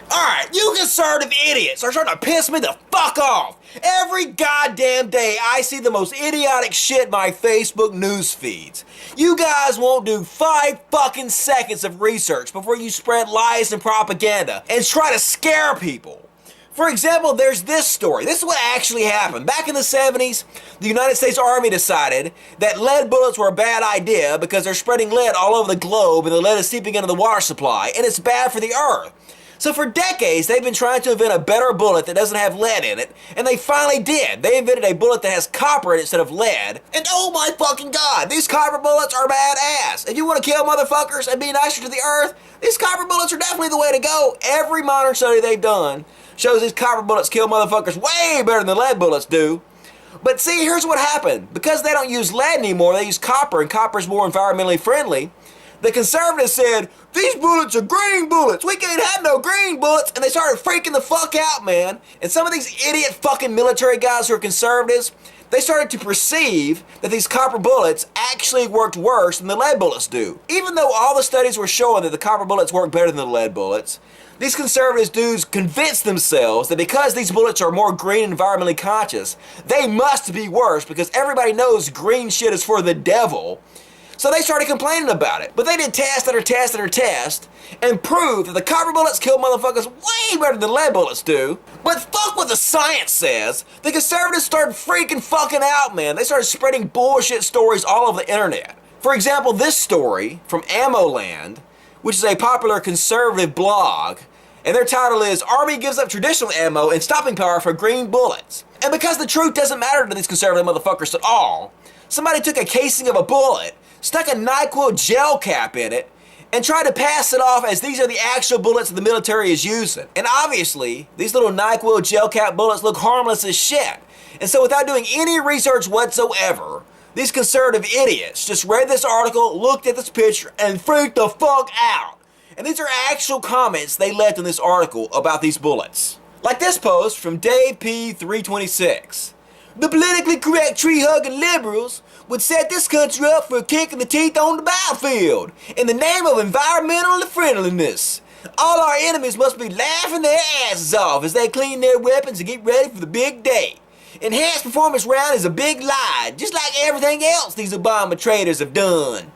Alright, you conservative idiots are starting to piss me the fuck off. Every goddamn day I see the most idiotic shit in my Facebook news feeds. You guys won't do 5 fucking seconds of research before you spread lies and propaganda and try to scare people. For example, there's this story. This is what actually happened. Back in the 70s, the United States Army decided that lead bullets were a bad idea because they're spreading lead all over the globe and the lead is seeping into the water supply and it's bad for the earth. So for decades, they've been trying to invent a better bullet that doesn't have lead in it, and they finally did. They invented a bullet that has copper in it instead of lead, and oh my fucking god, these copper bullets are badass. If you want to kill motherfuckers and be nicer to the earth, these copper bullets are definitely the way to go. Every modern study they've done shows these copper bullets kill motherfuckers way better than lead bullets do. But see, here's what happened. Because they don't use lead anymore, they use copper, and copper is more environmentally friendly. The conservatives said, these bullets are green bullets. We can't have no green bullets. And they started freaking the fuck out, man. And some of these idiot fucking military guys who are conservatives, they started to perceive that these copper bullets actually worked worse than the lead bullets do. Even though all the studies were showing that the copper bullets work better than the lead bullets, these conservative dudes convinced themselves that because these bullets are more green and environmentally conscious, they must be worse because everybody knows green shit is for the devil. So they started complaining about it. But they did test after test after test and proved that the copper bullets kill motherfuckers way better than lead bullets do. But fuck what the science says. The conservatives started freaking fucking out, man. They started spreading bullshit stories all over the internet. For example, this story from AmmoLand, which is a popular conservative blog, and their title is Army Gives Up Traditional Ammo and Stopping Power for Green Bullets. And because the truth doesn't matter to these conservative motherfuckers at all, somebody took a casing of a bullet, stuck a NyQuil gel cap in it, and tried to pass it off as these are the actual bullets that the military is using. And obviously, these little NyQuil gel cap bullets look harmless as shit. And so without doing any research whatsoever, these conservative idiots just read this article, looked at this picture, and freaked the fuck out. And these are actual comments they left in this article about these bullets. Like this post from Dave P326. The politically correct tree-hugging liberals would set this country up for a kick in the teeth on the battlefield in the name of environmental friendliness. All our enemies must be laughing their asses off as they clean their weapons and get ready for the big day. Enhanced performance round is a big lie, just like everything else these Obama traitors have done.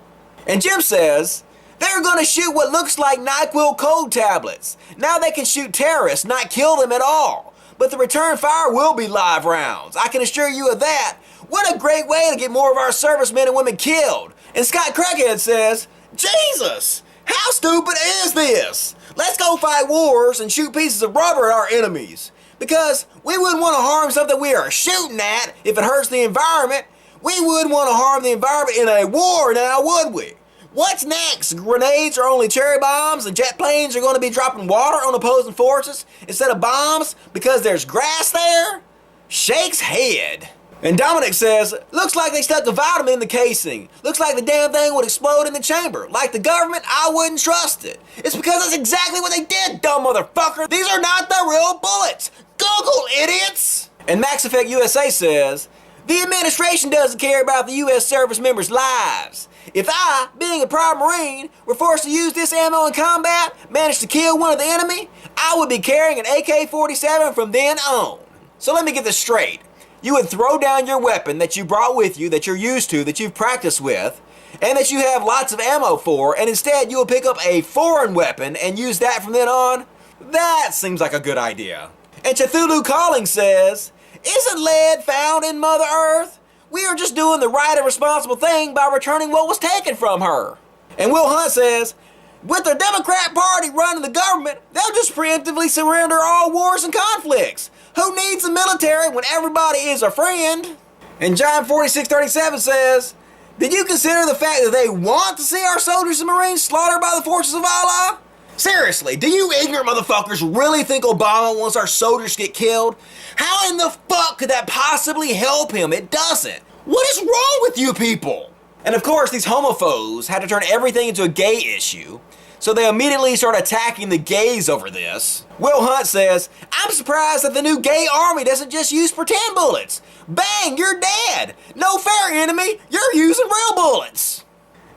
And Jim says, they're gonna shoot what looks like NyQuil cold tablets. Now they can shoot terrorists, not kill them at all. But the return fire will be live rounds. I can assure you of that. What a great way to get more of our servicemen and women killed. And Scott Crackhead says, Jesus, how stupid is this? Let's go fight wars and shoot pieces of rubber at our enemies. Because we wouldn't want to harm something we are shooting at if it hurts the environment. We wouldn't want to harm the environment in a war now, would we? What's next? Grenades are only cherry bombs and jet planes are going to be dropping water on opposing forces instead of bombs because there's grass there? Shakes head. And Dominic says, looks like they stuck a vitamin in the casing. Looks like the damn thing would explode in the chamber. Like the government, I wouldn't trust it. It's because that's exactly what they did, dumb motherfucker. These are not the real bullets. Google, idiots. And Max Effect USA says, the administration doesn't care about the U.S. service members' lives. If I, being a prior Marine, were forced to use this ammo in combat, managed to kill one of the enemy, I would be carrying an AK-47 from then on. So let me get this straight. You would throw down your weapon that you brought with you, that you're used to, that you've practiced with, and that you have lots of ammo for, and instead you will pick up a foreign weapon and use that from then on? That seems like a good idea. And Cthulhu Calling says, isn't lead found in Mother Earth? We are just doing the right and responsible thing by returning what was taken from her. And Will Hunt says, with the Democrat Party running the government, they'll just preemptively surrender all wars and conflicts. Who needs the military when everybody is a friend? And John 4637 says, did you consider the fact that they want to see our soldiers and Marines slaughtered by the forces of Allah? Seriously, do you ignorant motherfuckers really think Obama wants our soldiers to get killed? How in the fuck could that possibly help him? It doesn't. What is wrong with you people? And of course, these homophobes had to turn everything into a gay issue, so they immediately start attacking the gays over this. Will Hunt says, I'm surprised that the new gay army doesn't just use pretend bullets. Bang, you're dead. No fair, enemy, you're using real bullets.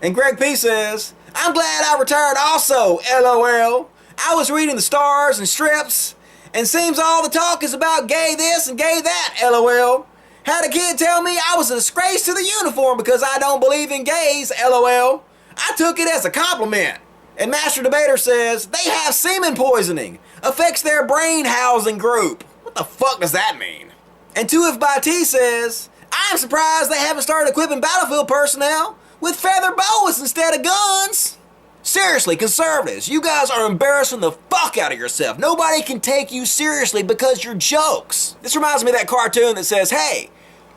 And Greg P says, I'm glad I retired also, LOL. I was reading the stars and strips, and seems all the talk is about gay this and gay that, LOL. Had a kid tell me I was a disgrace to the uniform because I don't believe in gays, LOL. I took it as a compliment. And Master Debater says they have semen poisoning, affects their brain housing group. What the fuck does that mean? And 2F by T says, I'm surprised they haven't started equipping battlefield personnel with feather boas instead of guns. Seriously, conservatives, you guys are embarrassing the fuck out of yourself. Nobody can take you seriously because you're jokes. This reminds me of that cartoon that says, hey,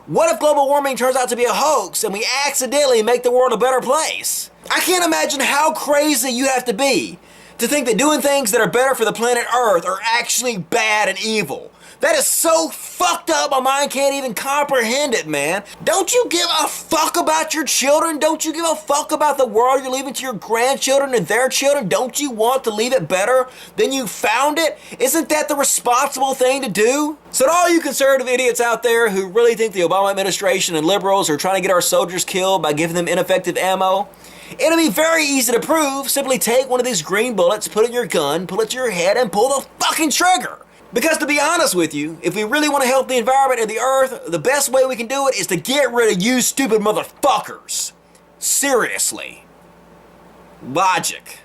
what if global warming turns out to be a hoax and we accidentally make the world a better place? I can't imagine how crazy you have to be to think that doing things that are better for the planet Earth are actually bad and evil. That is so fucked up, my mind can't even comprehend it, man. Don't you give a fuck about your children? Don't you give a fuck about the world you're leaving to your grandchildren and their children? Don't you want to leave it better than you found it? Isn't that the responsible thing to do? So to all you conservative idiots out there who really think the Obama administration and liberals are trying to get our soldiers killed by giving them ineffective ammo, it'll be very easy to prove. Simply take one of these green bullets, put it in your gun, pull it to your head, and pull the fucking trigger. Because to be honest with you, if we really want to help the environment and the earth, the best way we can do it is to get rid of you stupid motherfuckers. Seriously. Logic.